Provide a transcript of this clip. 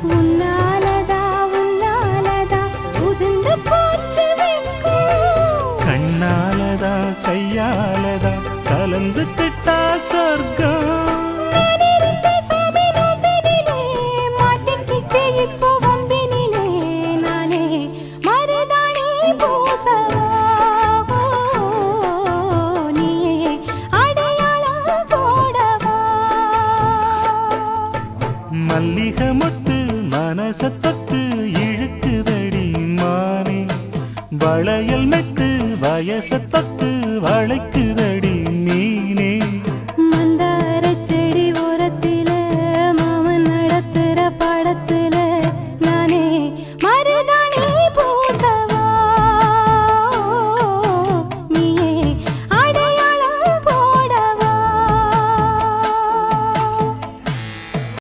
உன்னாலதா உன்னாலதா உதிர்ந்து போச்சு கண்ணாலதா கையாலதா கலந்து கிட்டா சொர்க்கம் மல்லிகை முத்து மனசத்தத்து இழுக்குதடி மானே வளையல் நட்டு வயசத்தத்து வளைக்கு